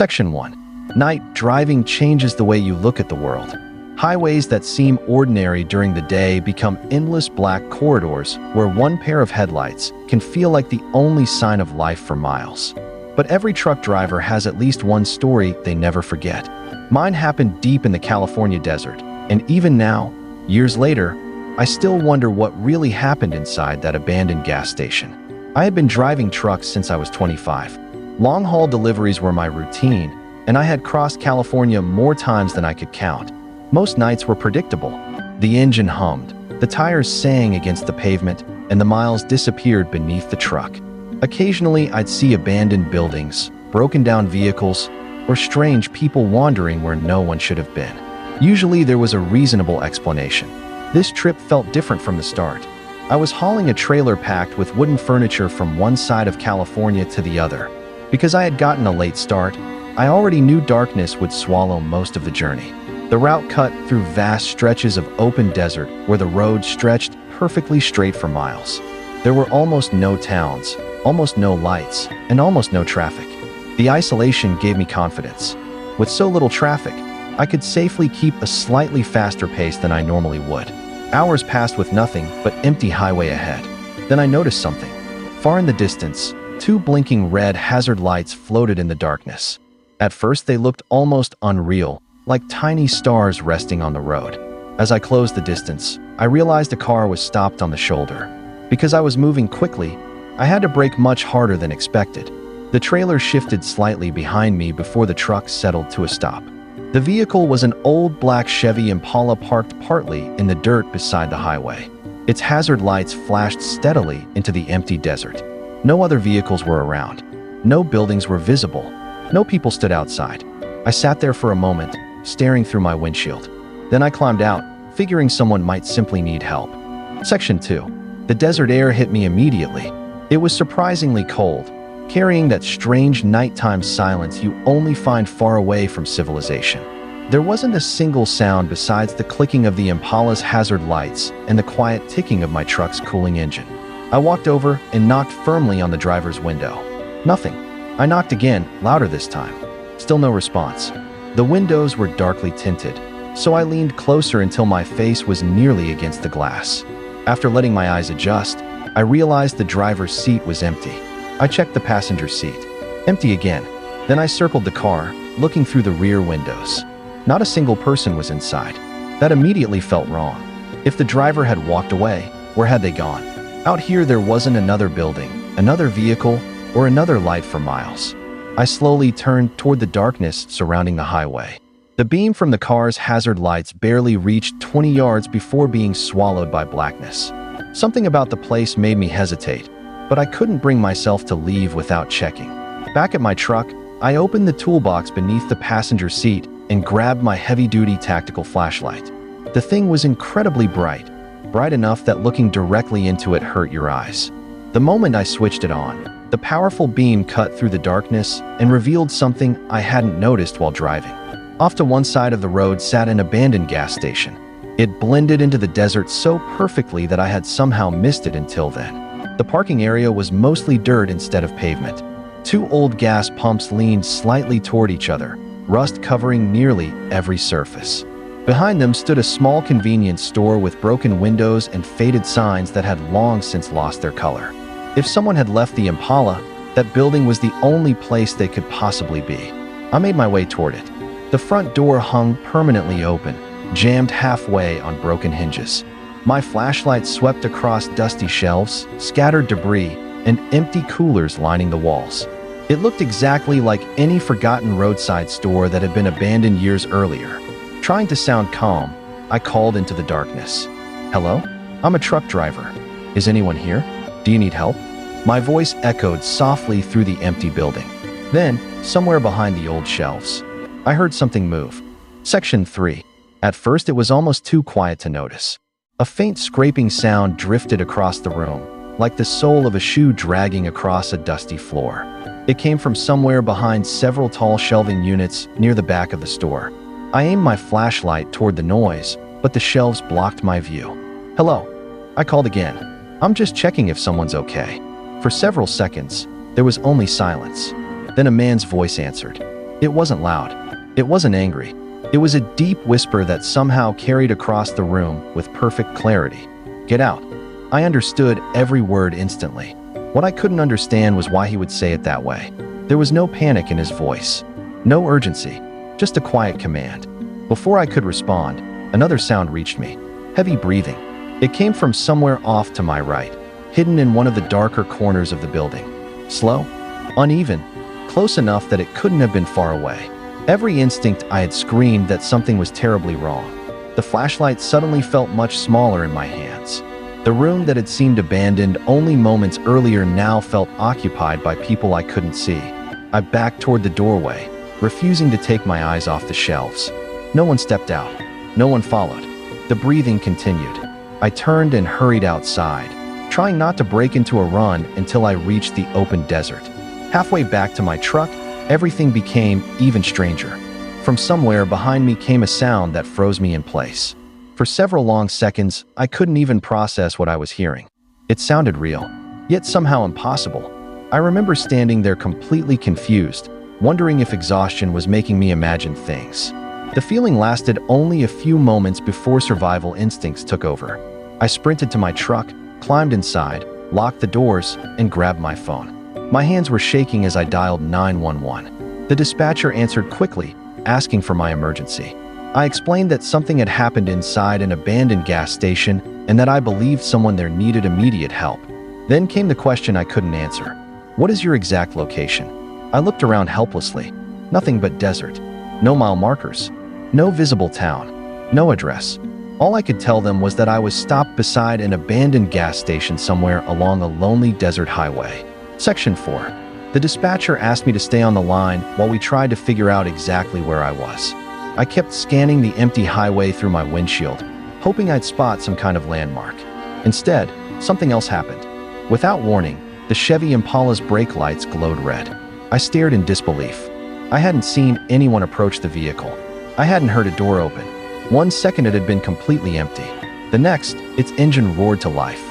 Section 1. Night driving changes the way you look at the world. Highways that seem ordinary during the day become endless black corridors where one pair of headlights can feel like the only sign of life for miles. But every truck driver has at least one story they never forget. Mine happened deep in the California desert, and even now, years later, I still wonder what really happened inside that abandoned gas station. I had been driving trucks since I was 25. Long-haul deliveries were my routine, and I had crossed California more times than I could count. Most nights were predictable. The engine hummed, the tires sang against the pavement, and the miles disappeared beneath the truck. Occasionally, I'd see abandoned buildings, broken down vehicles, or strange people wandering where no one should have been. Usually, there was a reasonable explanation. This trip felt different from the start. I was hauling a trailer packed with wooden furniture from one side of California to the other. Because I had gotten a late start, I already knew darkness would swallow most of the journey. The route cut through vast stretches of open desert where the road stretched perfectly straight for miles. There were almost no towns, almost no lights, and almost no traffic. The isolation gave me confidence. With so little traffic, I could safely keep a slightly faster pace than I normally would. Hours passed with nothing but empty highway ahead. Then I noticed something. Far in the distance, two blinking red hazard lights floated in the darkness. At first, they looked almost unreal, like tiny stars resting on the road. As I closed the distance, I realized a car was stopped on the shoulder. Because I was moving quickly, I had to brake much harder than expected. The trailer shifted slightly behind me before the truck settled to a stop. The vehicle was an old black Chevy Impala parked partly in the dirt beside the highway. Its hazard lights flashed steadily into the empty desert. No other vehicles were around. No buildings were visible. No people stood outside. I sat there for a moment, staring through my windshield. Then I climbed out, figuring someone might simply need help. Section 2. The desert air hit me immediately. It was surprisingly cold, carrying that strange nighttime silence you only find far away from civilization. There wasn't a single sound besides the clicking of the Impala's hazard lights and the quiet ticking of my truck's cooling engine. I walked over and knocked firmly on the driver's window. Nothing. I knocked again, louder this time. Still no response. The windows were darkly tinted, so I leaned closer until my face was nearly against the glass. After letting my eyes adjust, I realized the driver's seat was empty. I checked the passenger seat. Empty again. Then I circled the car, looking through the rear windows. Not a single person was inside. That immediately felt wrong. If the driver had walked away, where had they gone? Out here there wasn't another building, another vehicle, or another light for miles. I slowly turned toward the darkness surrounding the highway. The beam from the car's hazard lights barely reached 20 yards before being swallowed by blackness. Something about the place made me hesitate, but I couldn't bring myself to leave without checking. Back at my truck, I opened the toolbox beneath the passenger seat and grabbed my heavy-duty tactical flashlight. The thing was incredibly bright enough that looking directly into it hurt your eyes. The moment I switched it on, the powerful beam cut through the darkness and revealed something I hadn't noticed while driving. Off to one side of the road sat an abandoned gas station. It blended into the desert so perfectly that I had somehow missed it until then. The parking area was mostly dirt instead of pavement. Two old gas pumps leaned slightly toward each other, rust covering nearly every surface. Behind them stood a small convenience store with broken windows and faded signs that had long since lost their color. If someone had left the Impala, that building was the only place they could possibly be. I made my way toward it. The front door hung permanently open, jammed halfway on broken hinges. My flashlight swept across dusty shelves, scattered debris, and empty coolers lining the walls. It looked exactly like any forgotten roadside store that had been abandoned years earlier. Trying to sound calm, I called into the darkness. "Hello? I'm a truck driver. Is anyone here? Do you need help?" My voice echoed softly through the empty building. Then, somewhere behind the old shelves, I heard something move. Section 3. At first, it was almost too quiet to notice. A faint scraping sound drifted across the room, like the sole of a shoe dragging across a dusty floor. It came from somewhere behind several tall shelving units near the back of the store. I aimed my flashlight toward the noise, but the shelves blocked my view. "Hello," I called again. "I'm just checking if someone's okay." For several seconds, there was only silence. Then a man's voice answered. It wasn't loud. It wasn't angry. It was a deep whisper that somehow carried across the room with perfect clarity. "Get out." I understood every word instantly. What I couldn't understand was why he would say it that way. There was no panic in his voice, no urgency, just a quiet command. Before I could respond, another sound reached me. Heavy breathing. It came from somewhere off to my right, hidden in one of the darker corners of the building. Slow, uneven, close enough that it couldn't have been far away. Every instinct I had screamed that something was terribly wrong. The flashlight suddenly felt much smaller in my hands. The room that had seemed abandoned only moments earlier now felt occupied by people I couldn't see. I backed toward the doorway, refusing to take my eyes off the shelves. No one stepped out. No one followed. The breathing continued. I turned and hurried outside, trying not to break into a run until I reached the open desert. Halfway back to my truck, everything became even stranger. From somewhere behind me came a sound that froze me in place. For several long seconds, I couldn't even process what I was hearing. It sounded real, yet somehow impossible. I remember standing there completely confused, wondering if exhaustion was making me imagine things. The feeling lasted only a few moments before survival instincts took over. I sprinted to my truck, climbed inside, locked the doors, and grabbed my phone. My hands were shaking as I dialed 911. The dispatcher answered quickly, asking for my emergency. I explained that something had happened inside an abandoned gas station and that I believed someone there needed immediate help. Then came the question I couldn't answer. "What is your exact location?" I looked around helplessly. Nothing but desert. No mile markers. No visible town. No address. All I could tell them was that I was stopped beside an abandoned gas station somewhere along a lonely desert highway. Section 4. The dispatcher asked me to stay on the line while we tried to figure out exactly where I was. I kept scanning the empty highway through my windshield, hoping I'd spot some kind of landmark. Instead, something else happened. Without warning, the Chevy Impala's brake lights glowed red. I stared in disbelief. I hadn't seen anyone approach the vehicle. I hadn't heard a door open. 1 second it had been completely empty. The next, its engine roared to life.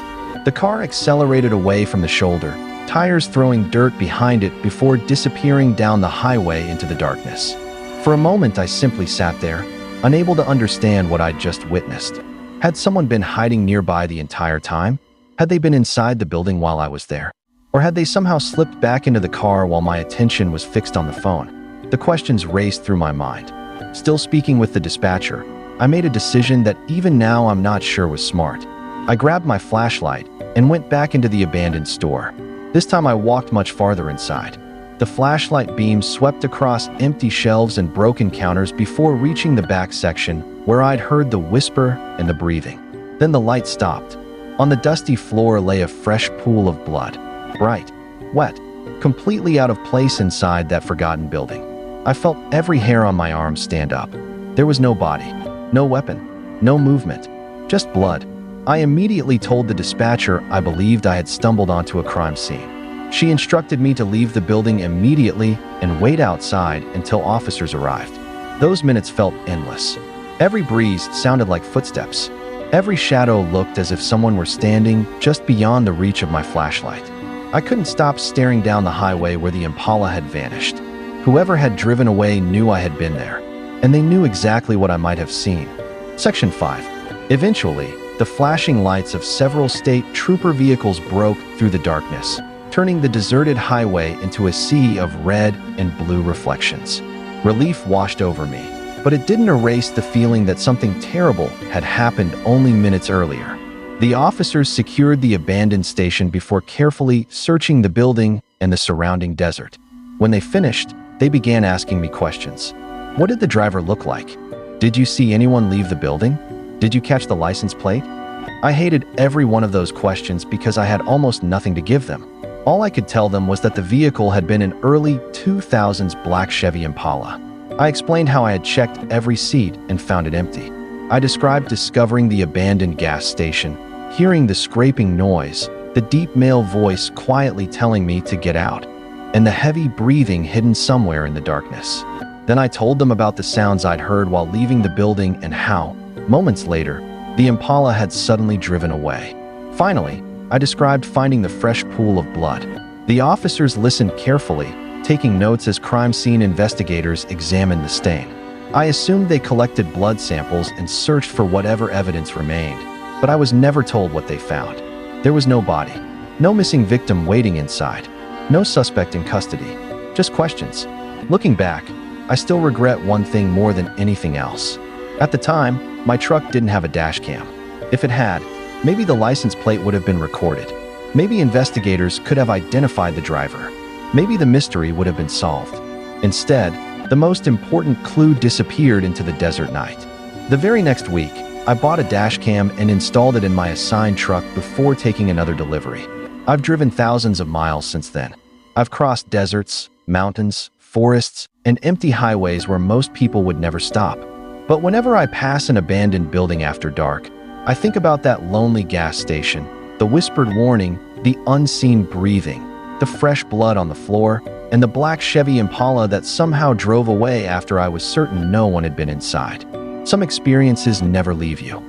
The car accelerated away from the shoulder, tires throwing dirt behind it before disappearing down the highway into the darkness. For a moment, I simply sat there, unable to understand what I'd just witnessed. Had someone been hiding nearby the entire time? Had they been inside the building while I was there? Or had they somehow slipped back into the car while my attention was fixed on the phone? The questions raced through my mind. Still speaking with the dispatcher, I made a decision that even now I'm not sure was smart. I grabbed my flashlight and went back into the abandoned store. This time I walked much farther inside. The flashlight beam swept across empty shelves and broken counters before reaching the back section, where I'd heard the whisper and the breathing. Then the light stopped. On the dusty floor lay a fresh pool of blood. Bright, wet, completely out of place inside that forgotten building. I felt every hair on my arm stand up. There was no body, no weapon, no movement, just blood. I immediately told the dispatcher I believed I had stumbled onto a crime scene. She instructed me to leave the building immediately and wait outside until officers arrived. Those minutes felt endless. Every breeze sounded like footsteps. Every shadow looked as if someone were standing just beyond the reach of my flashlight. I couldn't stop staring down the highway where the Impala had vanished. Whoever had driven away knew I had been there, and they knew exactly what I might have seen. Section 5. Eventually, the flashing lights of several state trooper vehicles broke through the darkness, turning the deserted highway into a sea of red and blue reflections. Relief washed over me, but it didn't erase the feeling that something terrible had happened only minutes earlier. The officers secured the abandoned station before carefully searching the building and the surrounding desert. When they finished, they began asking me questions. What did the driver look like? Did you see anyone leave the building? Did you catch the license plate? I hated every one of those questions because I had almost nothing to give them. All I could tell them was that the vehicle had been an early 2000s black Chevy Impala. I explained how I had checked every seat and found it empty. I described discovering the abandoned gas station, hearing the scraping noise, the deep male voice quietly telling me to get out, and the heavy breathing hidden somewhere in the darkness. Then I told them about the sounds I'd heard while leaving the building and how, moments later, the Impala had suddenly driven away. Finally, I described finding the fresh pool of blood. The officers listened carefully, taking notes as crime scene investigators examined the stain. I assumed they collected blood samples and searched for whatever evidence remained, but I was never told what they found. There was no body, no missing victim waiting inside, no suspect in custody, just questions. Looking back, I still regret one thing more than anything else. At the time, my truck didn't have a dash cam. If it had, maybe the license plate would have been recorded. Maybe investigators could have identified the driver. Maybe the mystery would have been solved. Instead, the most important clue disappeared into the desert night. The very next week, I bought a dash cam and installed it in my assigned truck before taking another delivery. I've driven thousands of miles since then. I've crossed deserts, mountains, forests, and empty highways where most people would never stop. But whenever I pass an abandoned building after dark, I think about that lonely gas station, the whispered warning, the unseen breathing, the fresh blood on the floor, and the black Chevy Impala that somehow drove away after I was certain no one had been inside. Some experiences never leave you.